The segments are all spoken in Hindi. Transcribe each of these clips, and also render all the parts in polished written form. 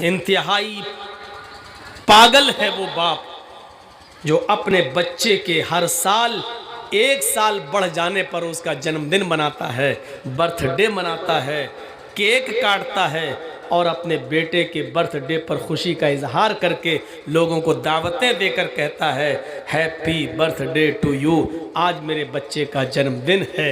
इंतहाई पागल है वो बाप जो अपने बच्चे के हर साल 1 साल बढ़ जाने पर उसका जन्मदिन मनाता है, बर्थडे मनाता है, केक काटता है और अपने बेटे के बर्थडे पर खुशी का इजहार करके लोगों को दावतें देकर कहता है हैप्पी बर्थडे टू यू, आज मेरे बच्चे का जन्मदिन है।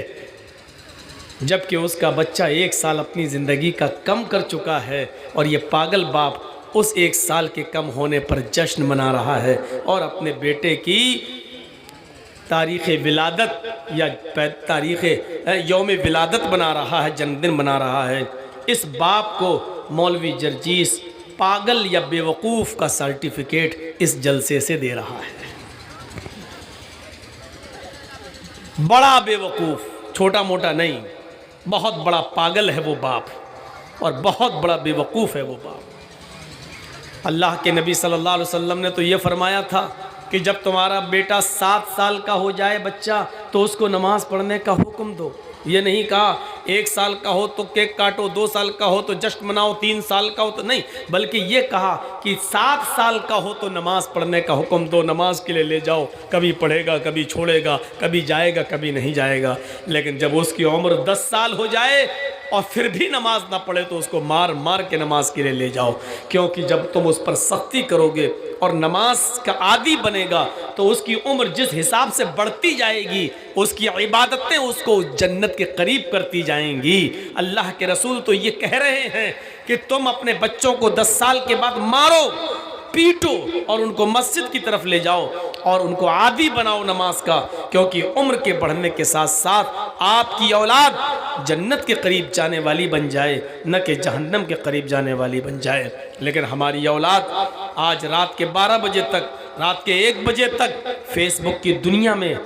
जबकि उसका बच्चा 1 साल अपनी ज़िंदगी का कम कर चुका है और ये पागल बाप उस 1 साल के कम होने पर जश्न मना रहा है और अपने बेटे की तारीख़ विलादत या तारीख़ यौम विलादत बना रहा है, जन्मदिन बना रहा है। इस बाप को मौलवी जर्जीस पागल या बेवकूफ़ का सर्टिफिकेट इस जलसे से दे रहा है। बड़ा बेवकूफ़, छोटा मोटा नहीं, बहुत बड़ा पागल है वो बाप और बहुत बड़ा बेवकूफ़ है वो बाप। अल्लाह के नबी सल्लल्लाहु अलैहि वसल्लम ने तो ये फरमाया था कि जब तुम्हारा बेटा 7 साल का हो जाए बच्चा तो उसको नमाज़ पढ़ने का हुक्म दो। ये नहीं कहा 1 साल का हो तो केक काटो, 2 साल का हो तो जश्न मनाओ, 3 साल का हो तो नहीं, बल्कि ये कहा कि 7 साल का हो तो नमाज़ पढ़ने का हुक्म दो, नमाज के लिए ले जाओ। कभी पढ़ेगा, कभी छोड़ेगा, कभी जाएगा, कभी नहीं जाएगा। लेकिन जब उसकी उम्र 10 साल हो जाए और फिर भी नमाज ना पढ़े तो उसको मार मार के नमाज के लिए ले जाओ, क्योंकि जब तुम उस पर सख्ती करोगे और नमाज का आदी बनेगा तो उसकी उम्र जिस हिसाब से बढ़ती जाएगी उसकी इबादतें उसको जन्नत के करीब करती जाएंगी। अल्लाह के रसूल तो ये कह रहे हैं कि तुम अपने बच्चों को 10 साल के बाद मारो, पीटो और उनको मस्जिद की तरफ ले जाओ और उनको आदी बनाओ नमाज का, क्योंकि उम्र के बढ़ने के साथ साथ आपकी औलाद जन्नत के करीब जाने वाली बन जाए, न कि जहन्नम के करीब जाने वाली बन जाए। लेकिन हमारी औलाद आज रात के 12 बजे तक, रात के 1 बजे तक फेसबुक की दुनिया में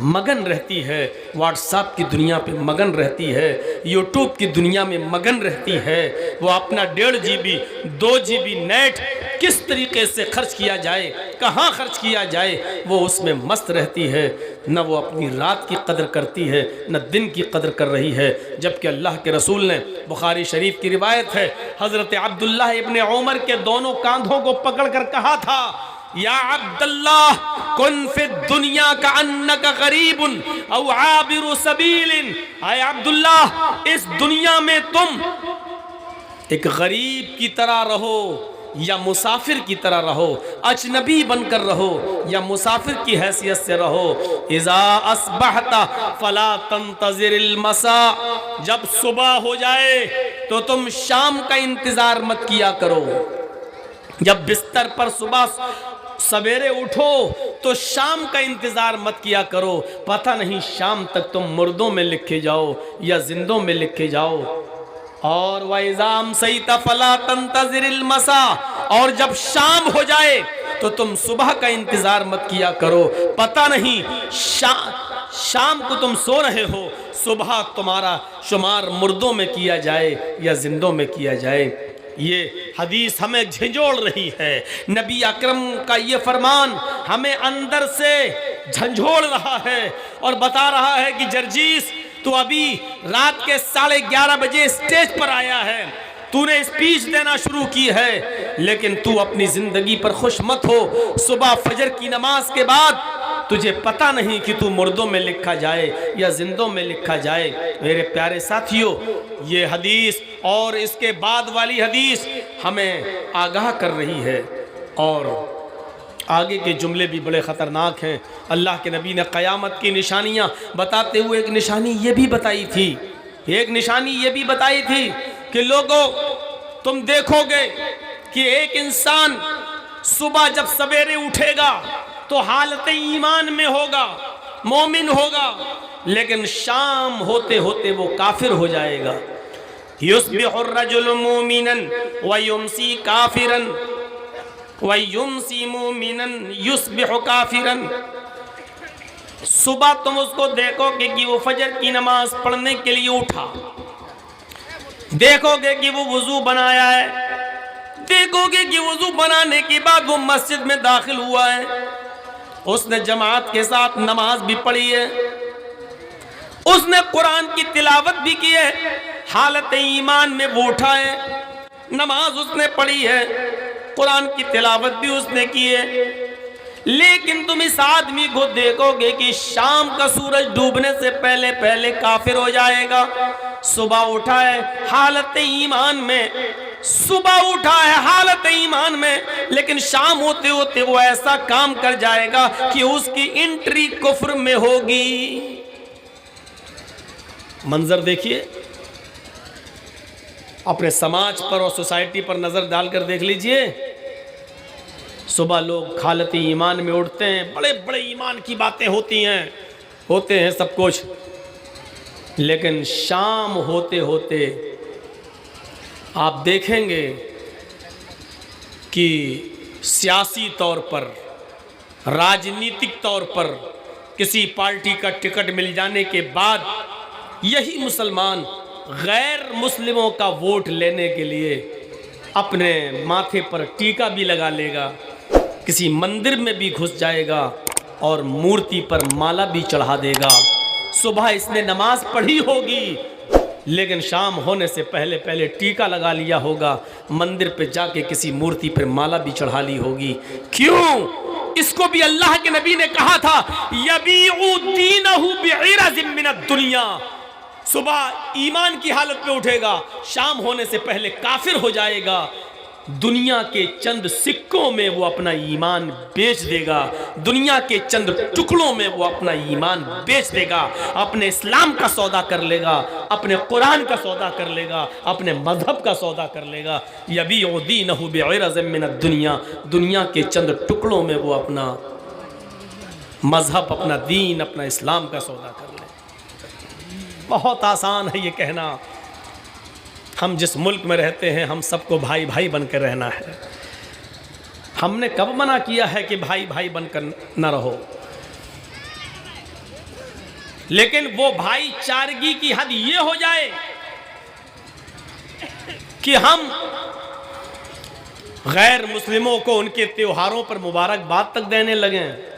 मगन रहती है, व्हाट्सएप की दुनिया पे मगन रहती है, यूट्यूब की दुनिया में मगन रहती है। वो अपना 1.5 GB 2 GB नेट किस तरीके से खर्च किया जाए, कहाँ खर्च किया जाए, वो उसमें मस्त रहती है। न वो अपनी रात की कदर करती है, न दिन की कदर कर रही है। जबकि अल्लाह के रसूल ने, बुखारी शरीफ की रिवायत है, हज़रत अब्दुल्लाह इब्न उमर के दोनों कांधों को पकड़ कर कहा था, या अब्दुल्लाह कुन फि दुनिया का अन्नका गरीबुन औ आबिरु सबीलिन। आए अब्दुल्लाह, इस दुनिया में तुम एक गरीब की तरह रहो या मुसाफिर की तरह रहो, अजनबी बनकर रहो या मुसाफिर की हैसियत से रहो। इज़ा अस्बहता फला तंतज़िरिल मसा, जब सुबह हो जाए तो तुम शाम का इंतज़ार मत किया करो। जब बिस्तर पर सुबह सवेरे उठो तो शाम का इंतज़ार मत किया करो, पता नहीं शाम तक तुम मुर्दों में लिखे जाओ या जिंदों में लिखे जाओ। और वाइज़ाम सही तफला तंतज़िरिल मसा, और जब शाम हो जाए तो तुम सुबह का इंतज़ार मत किया करो, पता नहीं शाम को तुम सो रहे हो, सुबह तुम्हारा शुमार मुर्दों में किया जाए या जिंदों में किया जाए। ये हदीस हमें झंझोड़ रही है। नबी अकरम का ये फरमान हमें अंदर से झंझोड़ रहा है और बता रहा है कि जर्जीस, तू अभी रात के 11:30 बजे स्टेज पर आया है, तूने स्पीच देना शुरू की है, लेकिन तू अपनी जिंदगी पर खुश मत हो। सुबह फजर की नमाज के बाद तुझे पता नहीं कि तू मुर्दों में लिखा जाए या जिंदों में लिखा जाए। मेरे प्यारे साथियों, ये हदीस और इसके बाद वाली हदीस हमें आगाह कर रही है और आगे के जुमले भी बड़े ख़तरनाक हैं। अल्लाह के नबी ने क़यामत की निशानियां बताते हुए एक निशानी ये भी बताई थी, एक निशानी ये भी बताई थी कि लोगों, तुम देखोगे कि एक इंसान सुबह जब सवेरे उठेगा तो हालत ईमान में होगा, मोमिन होगा, लेकिन शाम होते होते वो काफिर हो जाएगा। युस्बिहुर रजुलु मुमिनन व युमसी काफिरन व युमसी मुमिनन युस्बिहु काफिरन। सुबह तुम उसको देखोगे कि वो फजर की नमाज पढ़ने के लिए उठा, देखोगे कि वो वुजू बनाया है, देखोगे कि वुजू बनाने के बाद वो मस्जिद में दाखिल हुआ है, उसने जमात के साथ नमाज भी पढ़ी है, उसने कुरान की तिलावत भी की है, हालत ईमान में वो उठा है, नमाज उसने पढ़ी है, कुरान की तिलावत भी उसने की है, लेकिन तुम इस आदमी को देखोगे कि शाम का सूरज डूबने से पहले पहले काफिर हो जाएगा। सुबह उठा है हालत ईमान में, सुबह उठा है हालत ईमान में, लेकिन शाम होते होते वो ऐसा काम कर जाएगा कि उसकी एंट्री कुफ्र में होगी। मंजर देखिए, अपने समाज पर और सोसाइटी पर नजर डालकर देख लीजिए। सुबह लोग हालत ईमान में उठते हैं, बड़े बड़े ईमान की बातें होती हैं, होते हैं सब कुछ, लेकिन शाम होते होते आप देखेंगे कि सियासी तौर पर, राजनीतिक तौर पर किसी पार्टी का टिकट मिल जाने के बाद यही मुसलमान गैर मुस्लिमों का वोट लेने के लिए अपने माथे पर टीका भी लगा लेगा, किसी मंदिर में भी घुस जाएगा और मूर्ति पर माला भी चढ़ा देगा। सुबह इसने नमाज पढ़ी होगी, लेकिन शाम होने से पहले पहले टीका लगा लिया होगा, मंदिर पे जाके किसी मूर्ति पर माला भी चढ़ा ली होगी। क्यों? इसको भी अल्लाह के नबी ने कहा था, यबीउ दीनहु बिइरज़िम मिनद दुनिया। सुबह ईमान की हालत में उठेगा, शाम होने से पहले काफिर हो जाएगा, दुनिया के चंद सिक्कों में वो अपना ईमान बेच देगा, दुनिया के चंद टुकड़ों में वो अपना ईमान बेच देगा, अपने इस्लाम का सौदा कर लेगा, अपने कुरान का सौदा कर लेगा, अपने मजहब का सौदा कर लेगा। यबीउ दीनहु बिइरज़िम मिनद दुनिया, दुनिया के चंद टुकड़ों में वो अपना मजहब, अपना दीन, अपना इस्लाम का सौदा कर ले। बहुत आसान है ये कहना, हम जिस मुल्क में रहते हैं हम सबको भाई भाई बनकर रहना है। हमने कब मना किया है कि भाई भाई बनकर न रहो? लेकिन वो भाईचारगी की हद ये हो जाए कि हम गैर मुस्लिमों को उनके त्योहारों पर मुबारकबाद तक देने लगें।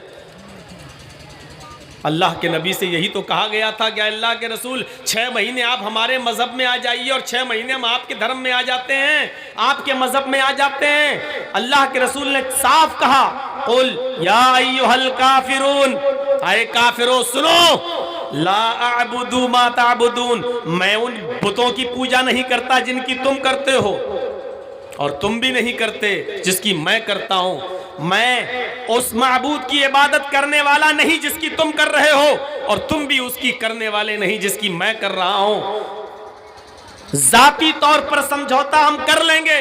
अल्लाह के नबी से यही तो कहा गया था कि अल्लाह के रसूल 6 महीने आप हमारे मजहब में आ जाइए और 6 महीने हम आपके धर्म में आ जाते हैं, आपके मजहब में आ जाते हैं। अल्लाह के रसूल ने साफ कहा, कुल या अय्युहल काफिरून, आए काफिरों सुनो, ला अअबुदु मा ताबुदून, मैं उन बुतों की पूजा नहीं करता जिनकी तुम करते हो, और तुम भी नहीं करते जिसकी मैं करता हूं। मैं उस माबूद की इबादत करने वाला नहीं जिसकी तुम कर रहे हो, और तुम भी उसकी करने वाले नहीं जिसकी मैं कर रहा हूं। जाती तौर पर समझौता हम कर लेंगे,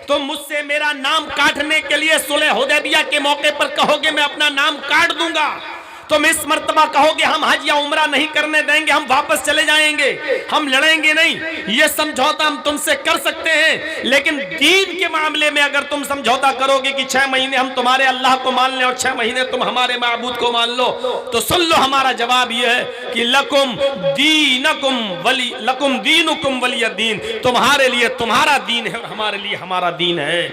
तुम मुझसे मेरा नाम काटने के लिए सुलह हुदैबिया के मौके पर कहोगे मैं अपना नाम काट दूंगा, तुम इस मर्तबा कहोगे हम हज या उम्रा नहीं करने देंगे, हम वापस चले जाएंगे, हम लड़ेंगे नहीं, ये समझौता हम तुमसे कर सकते हैं। लेकिन दीन के मामले में अगर तुम समझौता करोगे कि 6 महीने हम तुम्हारे अल्लाह को मान लें और 6 महीने तुम हमारे माबूद को मान लो, तो सुन लो हमारा जवाब यह है कि लकुम दीनुकुम वलिय दीन, तुम्हारे लिए तुम्हारा दीन है और हमारे लिए हमारा दीन है,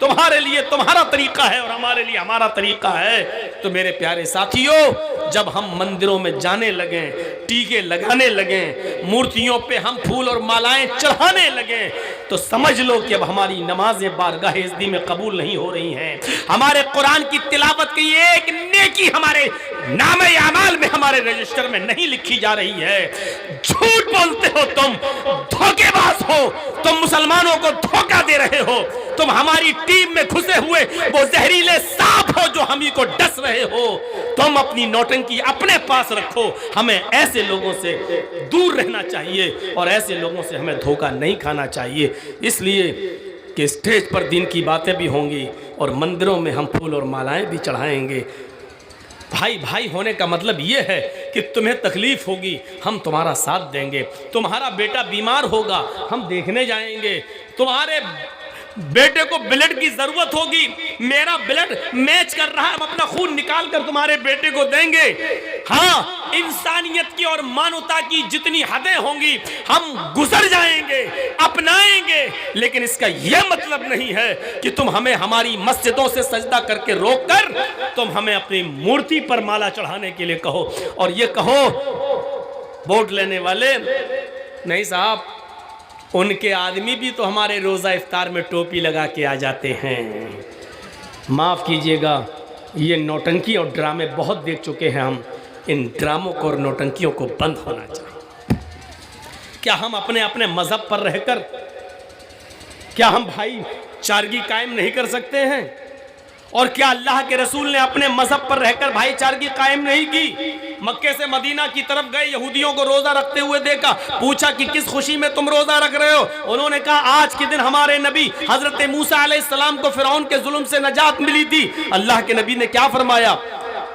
तुम्हारे लिए तुम्हारा तरीका है और हमारे लिए हमारा तरीका है। तो मेरे प्यारे साथियों, जब हम मंदिरों में जाने लगे, टीके लगाने लगे, मूर्तियों पे हम फूल और मालाएं चढ़ाने लगे, तो समझ लो कि अब हमारी नमाजें बारगाह इज़्ज़ी में कबूल नहीं हो रही हैं। हमारे कुरान की तिलावत की एक नेकी हमारे नामे अमाल में, हमारे रजिस्टर में नहीं लिखी जा रही है। झूठ बोलते हो तुम, धोखेबाज हो तुम, मुसलमानों को धोखा दे रहे हो, तुम हमारी टीम में घुसे हुए वो जहरीले सांप हो जो हम ही को डस रहे हो। तुम अपनी नौटंकी अपने पास रखो, हमें ऐसे लोगों से दूर रहना चाहिए और ऐसे लोगों से हमें धोखा नहीं खाना चाहिए। इसलिए कि स्टेज पर दीन की बातें भी होंगी और मंदिरों में हम फूल और मालाएं भी चढ़ाएंगे। भाई भाई होने का मतलब ये है कि तुम्हें तकलीफ होगी हम तुम्हारा साथ देंगे, तुम्हारा बेटा बीमार होगा हम देखने जाएंगे, तुम्हारे बेटे को ब्लड की जरूरत होगी, मेरा ब्लड मैच कर रहा है, हम अपना खून निकाल कर तुम्हारे बेटे को देंगे। हाँ, इंसानियत की और मानवता की जितनी हदें होंगी हम गुजर जाएंगे, अपनाएंगे, लेकिन इसका यह मतलब नहीं है कि तुम हमें हमारी मस्जिदों से सजदा करके रोककर तुम हमें अपनी मूर्ति पर माला चढ़ाने के लिए कहो और ये कहो वोट लेने वाले, नहीं साहब उनके आदमी भी तो हमारे रोज़ा इफ्तार में टोपी लगा के आ जाते हैं। माफ़ कीजिएगा, ये नौटंकी और ड्रामे बहुत देख चुके हैं हम। इन ड्रामों को और नौटंकियों को बंद होना चाहिए। क्या हम अपने अपने मज़हब पर रहकर क्या हम भाई चारगी कायम नहीं कर सकते हैं? और क्या अल्लाह के रसूल ने अपने मजहब पर रहकर भाईचारगी कायम नहीं की? मक्के से मदीना की तरफ गए, यहूदियों को रोजा रखते हुए देखा, पूछा कि किस खुशी में तुम रोजा रख रहे हो? उन्होंने कहा आज के दिन हमारे नबी हजरत मूसा अलैहिस्सलाम को फिरौन के जुल्म से नजात मिली थी। अल्लाह के नबी ने क्या फरमाया?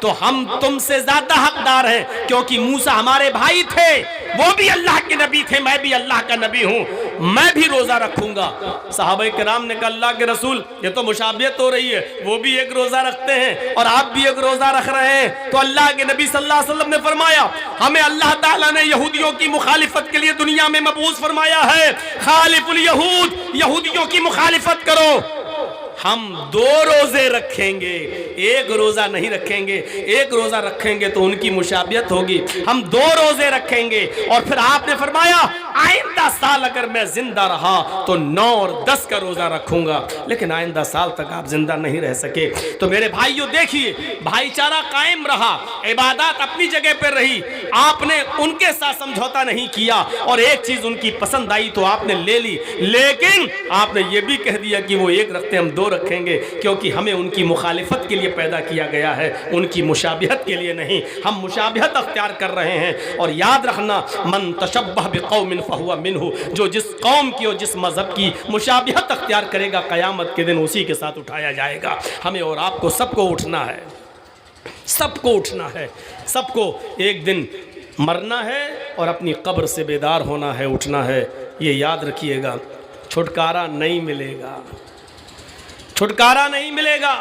तो हम तुमसे ज्यादा हकदार हैं, क्योंकि मूसा हमारे भाई थे, वो भी अल्लाह के नबी थे, मैं भी अल्लाह का नबी हूं, मैं भी रोजा रखूंगा। सहाबा किराम ने कहा अल्लाह के रसूल ये तो मुशाबियत हो रही है, वो भी एक रोजा रखते हैं और आप भी एक रोजा रख रहे हैं। तो अल्लाह के नबी सल्लल्लाहु अलैहि वसल्लम ने फरमाया हमें अल्लाह ताला ने यहूदियों की मुखालिफत के लिए दुनिया में मबूस फरमाया है। खालिफुल यहूद, यहूदियों की मुखालिफत करो। हम 2 रोजे रखेंगे, एक रोजा नहीं रखेंगे। एक रोजा रखेंगे तो उनकी मुशाबियत होगी, हम 2 रोजे रखेंगे। और फिर आपने फरमाया आइंदा साल अगर मैं जिंदा रहा तो 9 और 10 का रोजा रखूंगा। लेकिन आइंदा साल तक आप जिंदा नहीं रह सके। तो मेरे भाइयों देखिए, भाईचारा कायम रहा, इबादत अपनी जगह पर रही, आपने उनके साथ समझौता नहीं किया और एक चीज उनकी पसंद आई तो आपने ले ली। लेकिन आपने ये भी कह दिया कि वो एक रखते हम 2 रखेंगे, क्योंकि हमें उनकी मुखालिफत के लिए पैदा किया गया है, उनकी मुशाबिहत के लिए नहीं। हम मुशाबिहत अख्तियार कर रहे हैं। और याद रखना, मन तशब्बह बिक़ौमिन फहुवा मिन्हु, जो जिस कौम की और जिस मजहब की मुशाबिहत अख्तियार करेगा क़यामत के दिन उसी के साथ उठाया जाएगा। हमें और आपको सबको उठना है, सबको उठना है, सबको एक दिन मरना है और अपनी कब्र से बेदार होना है, उठना है। ये याद रखिएगा, छुटकारा नहीं मिलेगा, छुटकारा नहीं मिलेगा।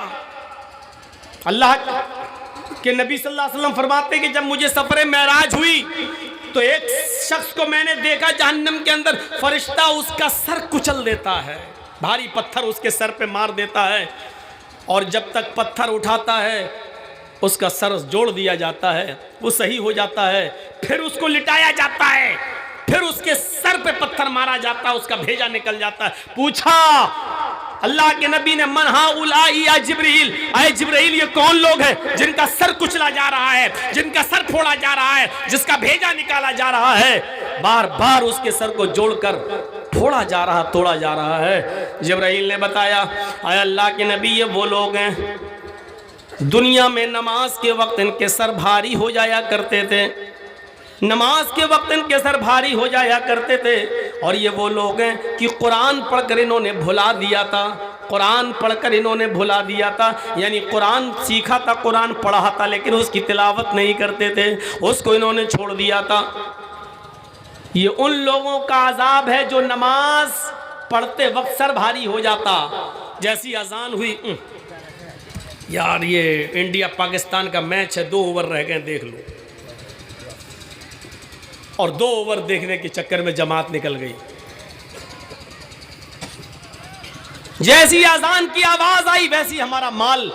अल्लाह के नबी सल्लल्लाहु अलैहि वसल्लम फरमाते कि जब मुझे सफरे मेराज हुई तो एक शख्स को मैंने देखा जहन्नम के अंदर, फरिश्ता उसका सर कुचल देता है, भारी पत्थर उसके सर पे मार देता है और जब तक पत्थर उठाता है उसका सर जोड़ दिया जाता है, वो सही हो जाता है। फिर उसको लिटाया जाता है, फिर उसके सर पे पत्थर मारा जाता है, उसका भेजा निकल जाता है। पूछा अल्लाह के नबी ने मन हाउलाई या जिब्रील, अय जिब्रील ये कौन लोग हैं जिनका सर कुचला जा रहा है, जिनका सर फोड़ा जा रहा है, जिसका भेजा निकाला जा रहा है? बार बार उसके सर को जोड़कर फोड़ा जा रहा, तोड़ा जा रहा है। जिब्रील ने बताया अय अल्लाह के नबी ये वो लोग हैं दुनिया में नमाज के वक्त इनके सर भारी हो जाया करते थे, नमाज के वक्त इनके सर भारी हो जाया करते थे। और ये वो लोग हैं कि कुरान पढ़कर इन्होंने भुला दिया था, कुरान पढ़कर इन्होंने भुला दिया था, यानी कुरान सीखा था, कुरान पढ़ा था, लेकिन उसकी तिलावत नहीं करते थे, उसको इन्होंने छोड़ दिया था। ये उन लोगों का अजाब है जो नमाज पढ़ते वक्त सर भारी हो जाता। जैसी अजान हुई, यार ये इंडिया पाकिस्तान का मैच है, 2 ओवर रह गए, देख लो, और 2 ओवर देखने के चक्कर में जमात निकल गई। जैसी अजान की आवाज आई वैसी हमारा माल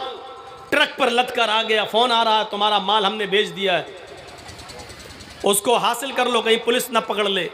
ट्रक पर लद कर आ गया, फोन आ रहा है तुम्हारा माल हमने बेच दिया है, उसको हासिल कर लो कहीं पुलिस ना पकड़ ले।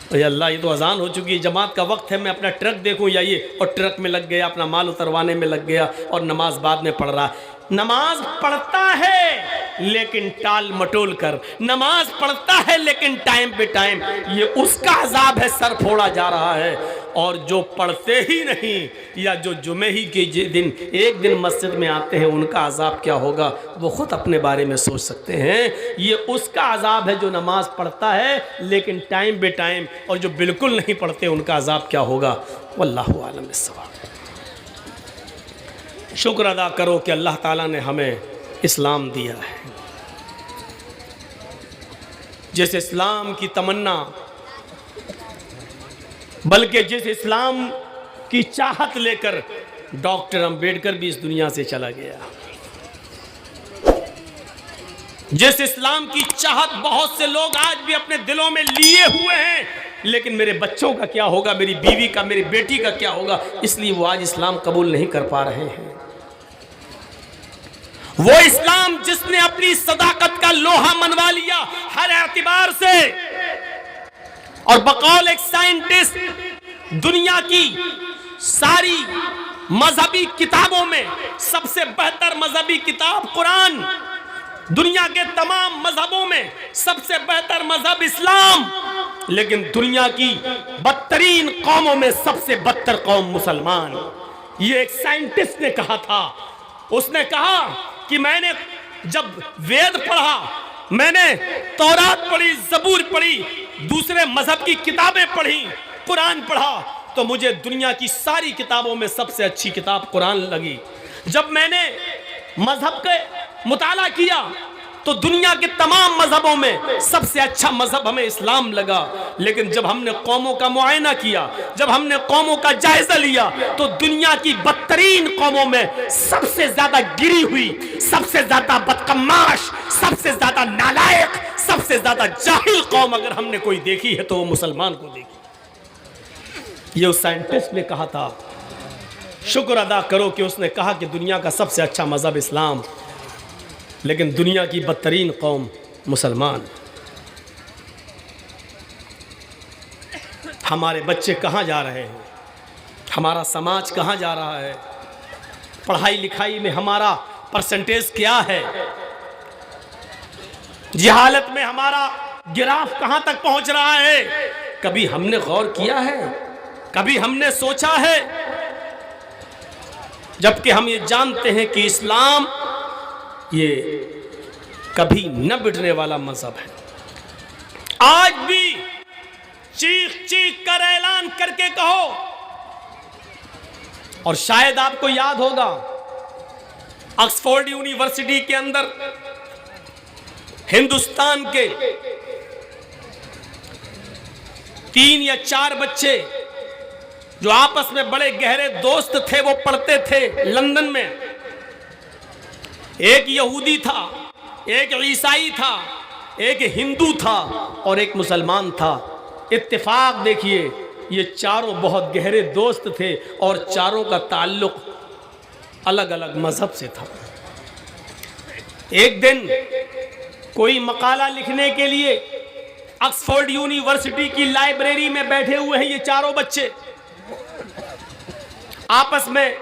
तो अल्लाह ये तो अजान हो चुकी है, जमात का वक्त है, मैं अपना ट्रक देखूं या ये, और ट्रक में लग गया, अपना माल उतरवाने में लग गया और नमाज बाद में पढ़ रहा। नमाज पढ़ता है लेकिन टाल मटोल कर, नमाज पढ़ता है लेकिन टाइम पे टाइम, ये उसका अजाब है, सर फोड़ा जा रहा है। और जो पढ़ते ही नहीं या जो जुमे ही के दिन एक दिन मस्जिद में आते हैं उनका अजाब क्या होगा वो खुद अपने बारे में सोच सकते हैं। ये उसका अजाब है जो नमाज पढ़ता है लेकिन टाइम बे टाइम, और जो बिल्कुल नहीं पढ़ते उनका अजाब क्या होगा। वल्लाहु आलम बिस्सवाब। शुक्र अदा करो कि अल्लाह ताला ने हमें इस्लाम दिया है। जिस इस्लाम की तमन्ना, बल्कि जिस इस्लाम की चाहत लेकर डॉक्टर अंबेडकर भी इस दुनिया से चला गया, जिस इस्लाम की चाहत बहुत से लोग आज भी अपने दिलों में लिए हुए हैं, लेकिन मेरे बच्चों का क्या होगा, मेरी बीवी का, मेरी बेटी का क्या होगा, इसलिए वो आज इस्लाम कबूल नहीं कर पा रहे हैं। वो इस्लाम जिसने अपनी सदाकत का लोहा मनवा लिया हर एतबार से, और बकौल एक साइंटिस्ट दुनिया की सारी मजहबी किताबों में सबसे बेहतर मजहबी किताब कुरान, दुनिया के तमाम मजहबों में सबसे बेहतर मजहब इस्लाम, लेकिन दुनिया की बदतरीन कौमों में सबसे बदतर कौम मुसलमान। ये एक साइंटिस्ट ने कहा था। उसने कहा कि मैंने जब वेद पढ़ा, मैंने तौरात पढ़ी, जबूर पढ़ी, दूसरे मजहब की किताबें पढ़ी, कुरान पढ़ा, तो मुझे दुनिया की सारी किताबों में सबसे अच्छी किताब कुरान लगी। जब मैंने मजहब के मुताला किया तो दुनिया के तमाम मजहबों में सबसे अच्छा मजहब हमें इस्लाम लगा। लेकिन जब हमने कौमों का मुआयना किया, जब हमने कौमों का जायजा लिया, तो दुनिया की बदतरीन कौमों में सबसे ज्यादा गिरी हुई, सबसे ज्यादा बदकमाश, सबसे ज्यादा नालायक, सबसे ज्यादा जाहिल कौम अगर हमने कोई देखी है तो वो मुसलमान को देखी। ये उस साइंटिस्ट ने कहा था। शुक्र अदा करो कि उसने कहा कि दुनिया का सबसे अच्छा मजहब इस्लाम, लेकिन दुनिया की बदतरीन कौम मुसलमान। हमारे बच्चे कहाँ जा रहे हैं, हमारा समाज कहाँ जा रहा है, पढ़ाई लिखाई में हमारा परसेंटेज क्या है, जहालत में हमारा गिराफ कहाँ तक पहुँच रहा है। कभी हमने गौर किया है, कभी हमने सोचा है? जबकि हम ये जानते हैं कि इस्लाम ये कभी न बिगड़ने वाला मजहब है। आज भी चीख चीख कर ऐलान करके कहो, और शायद आपको याद होगा ऑक्सफोर्ड यूनिवर्सिटी के अंदर हिंदुस्तान के 3 या 4 बच्चे जो आपस में बड़े गहरे दोस्त थे, वो पढ़ते थे लंदन में। एक यहूदी था, एक ईसाई था, एक हिंदू था और एक मुसलमान था। इत्तेफाक देखिए, ये चारों बहुत गहरे दोस्त थे और चारों का ताल्लुक अलग अलग मजहब से था। एक दिन कोई मकाला लिखने के लिए ऑक्सफोर्ड यूनिवर्सिटी की लाइब्रेरी में बैठे हुए हैं ये चारों बच्चे। आपस में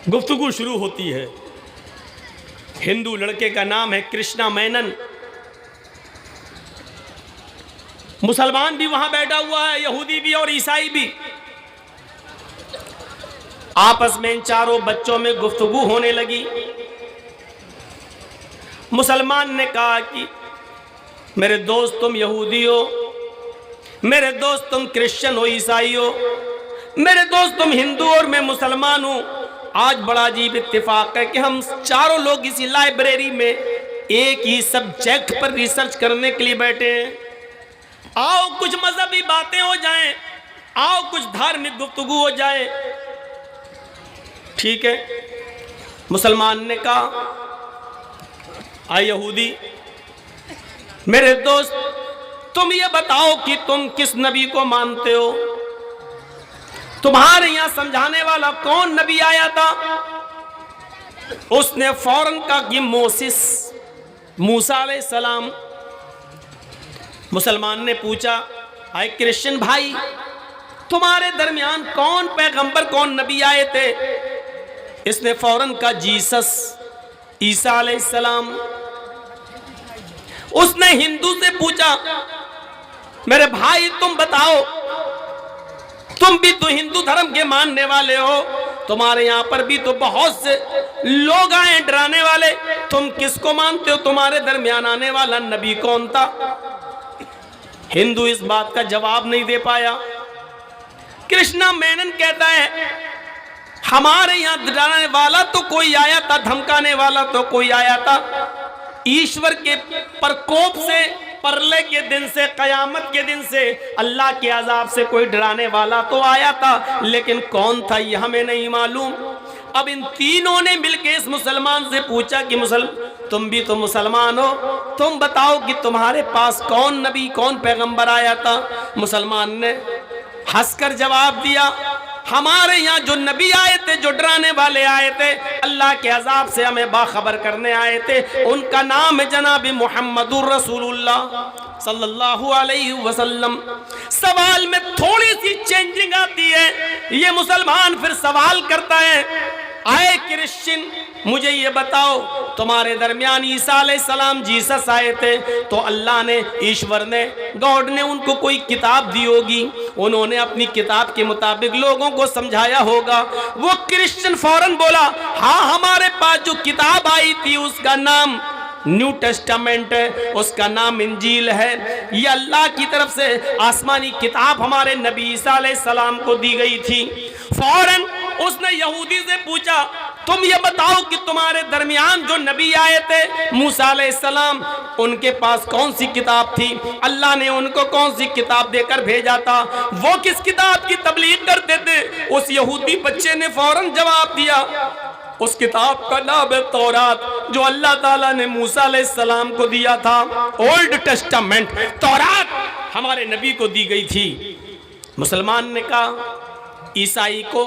गुफ्तगू शुरू होती है। हिंदू लड़के का नाम है कृष्णा मेनन, मुसलमान भी वहां बैठा हुआ है, यहूदी भी और ईसाई भी। आपस में इन चारों बच्चों में गुफ्तगू होने लगी। मुसलमान ने कहा कि मेरे दोस्त तुम यहूदी हो, मेरे दोस्त तुम क्रिश्चियन हो, ईसाई हो, मेरे दोस्त तुम हिंदू और मैं मुसलमान हूं। आज बड़ा अजीब इत्तेफाक है कि हम चारों लोग इसी लाइब्रेरी में एक ही सब्जेक्ट पर रिसर्च करने के लिए बैठे हैं। आओ कुछ मजहबी बातें हो जाएं, आओ कुछ धार्मिक गुफ्तगू हो जाए। ठीक है, मुसलमान ने कहा, आ यहूदी, मेरे दोस्त तुम ये बताओ कि तुम किस नबी को मानते हो, तुम्हारे यहां समझाने वाला कौन नबी आया था? उसने फौरन कहा कि मोसेस, मूसा अलैहिस्सलाम। मुसलमान ने पूछा, आए क्रिश्चियन भाई, तुम्हारे दरमियान कौन पैगंबर, कौन नबी आए थे? इसने फौरन कहा जीसस, ईसा अलैहिस्सलाम। उसने हिंदू से पूछा, मेरे भाई तुम बताओ, तुम भी तो हिंदू धर्म के मानने वाले हो, तुम्हारे यहां पर भी तो बहुत से लोग आए डराने वाले, तुम किसको मानते हो? तुम्हारे दरमियान आने वाला नबी कौन था? हिंदू इस बात का जवाब नहीं दे पाया। कृष्णा मेनन कहता है, हमारे यहां डराने वाला तो कोई आया था, धमकाने वाला तो कोई आया था। ईश्वर के प्रकोप से, परले के दिन से, कयामत के दिन से, अल्लाह के अजाब से कोई डराने वाला तो आया था, लेकिन कौन था ये हमें नहीं मालूम। अब इन तीनों ने मिलकर इस मुसलमान से पूछा कि तुम भी तो मुसलमान हो, तुम बताओ कि तुम्हारे पास कौन नबी, कौन पैगंबर आया था? मुसलमान ने हंसकर जवाब दिया हमारे यहाँ जो नबी आए थे, जो डराने वाले आए थे, अल्लाह के अजाब से हमें बाखबर करने आए थे, उनका नाम है जनाब मुहम्मदुर रसूलुल्लाह सल्लल्लाहु अलैहि वसल्लम। सवाल में थोड़ी सी चेंजिंग आती है। ये मुसलमान फिर सवाल करता है, आए क्रिश्चियन मुझे ये बताओ, तुम्हारे दरमियान ईसा अलैहिस्सलाम जीसस आए थे, तो अल्लाह ने, ईश्वर ने, गॉड ने उनको कोई किताब दी होगी, उन्होंने अपनी किताब के मुताबिक लोगों को समझाया होगा। वो क्रिश्चियन फौरन बोला, हाँ हमारे पास जो किताब आई थी उसका नाम न्यू टेस्टामेंट है, उसका नाम इंजील है। ये अल्लाह की तरफ से आसमानी किताब हमारे नबी ईसा अलैहिस्सलाम को दी गई थी। फौरन उसने यहूदी से पूछा, तुम ये बताओ कि तुम्हारे दरमियान जो नबी आए थे मूसा अलैहिस्सलाम, उनके पास कौन सी किताब थी? अल्लाह ने उनको कौन सी किताब देकर भेजा था? वो किस किताब की तबलीग करते थे? उस यहूदी बच्चे ने फौरन जवाब दिया, उस किताब का नाम है तौरात, जो अल्लाह ताला ने मूसा अलैहिस्सलाम को दिया था। ओल्ड टेस्टामेंट, तौरात हमारे नबी को दी गई थी। मुसलमान ने कहा ईसाई को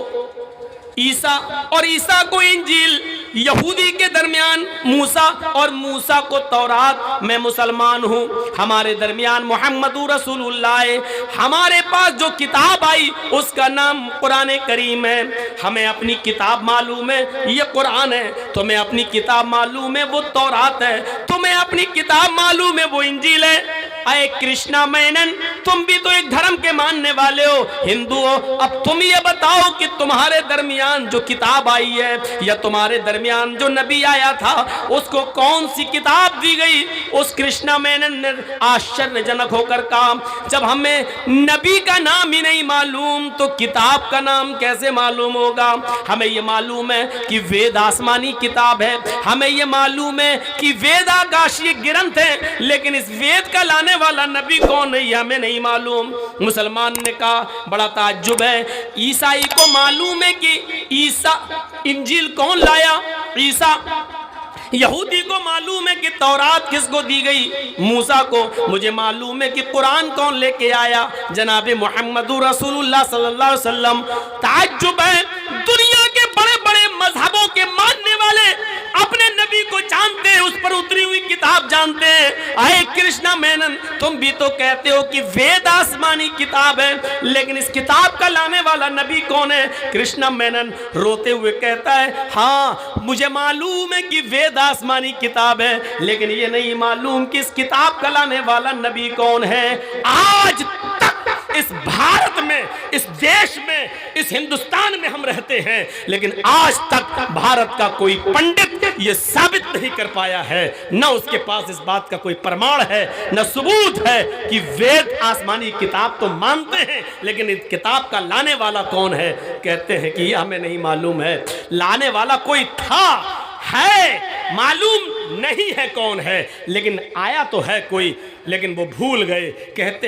ईसा और ईसा को इंजील, यहूदी के दरमियान मूसा और मूसा को तौरात। मैं मुसलमान हूँ, हमारे दरमियान मुहम्मदुर रसूलुल्लाह है। हमारे पास जो किताब आई उसका नाम कुरान करीम है। हमें अपनी किताब मालूम है, ये कुरान है। तुम्हें अपनी किताब मालूम है, वो तौरात है। तुम्हें अपनी किताब मालूम है, वो इंजील है। अरे कृष्णा मेनन, तुम भी तो एक धर्म के मानने वाले हो, हिंदू हो। अब तुम ये बताओ कि तुम्हारे दरमियान जो किताब आई है या तुम्हारे दरमियान जो नबी आया था उसको कौन सी किताब दी गई? उस कृष्णा मेनन ने आश्चर्यजनक होकर कहा, जब हमें नबी का नाम ही नहीं मालूम तो किताब का नाम कैसे मालूम होगा? हमें ये मालूम है कि वेद आसमानी किताब है, हमें ये मालूम है कि वेद आकाशीय ग्रंथ है, लेकिन इस वेद का लाने वाला नबी कौन है ये हमें नहीं मालूम। मुसलमान ने कहा, बड़ा ताज्जुब है, ईसाई को मालूम है कि ईसा इंजील कौन लाया? ईसा। यहूदी को मालूम है कि तौरात किसको दी गई? मूसा को। मुझे मालूम है कि कुरान कौन लेके आया? जनाब मुहम्मदुर रसूलुल्लाह सल्लल्लाहु अलैहि वसल्लम। ताज्जुब है, दुनिया के बड़े बड़े मजहबों के मानने वाले अपने नबी को जानते हैं, उस पर उतरी हुई किताब जानते हैं। आए कृष्णा मेनन, तुम भी तो कहते हो कि वेद आसमानी किताब है, लेकिन इस किताब का लाने वाला नबी कौन है? कृष्णा मेनन रोते हुए कहता है, हाँ मुझे मालूम है कि वेद आसमानी किताब है, लेकिन ये नहीं मालूम कि इस किताब का लाने वाला नबी कौन है। आज तक इस भारत में, इस देश में, इस हिंदुस्तान में हम रहते हैं, लेकिन आज तक भारत का कोई पंडित ये साबित नहीं कर पाया है, न उसके पास इस बात का कोई प्रमाण है, न सबूत है कि वेद आसमानी किताब तो मानते हैं, लेकिन इस किताब का लाने वाला कौन है? कहते हैं कि ये हमें नहीं मालूम है। लाने वाला कोई था, है, मालूम नहीं है कौन है, लेकिन आया तो है कोई, लेकिन वो भूल गए। कहते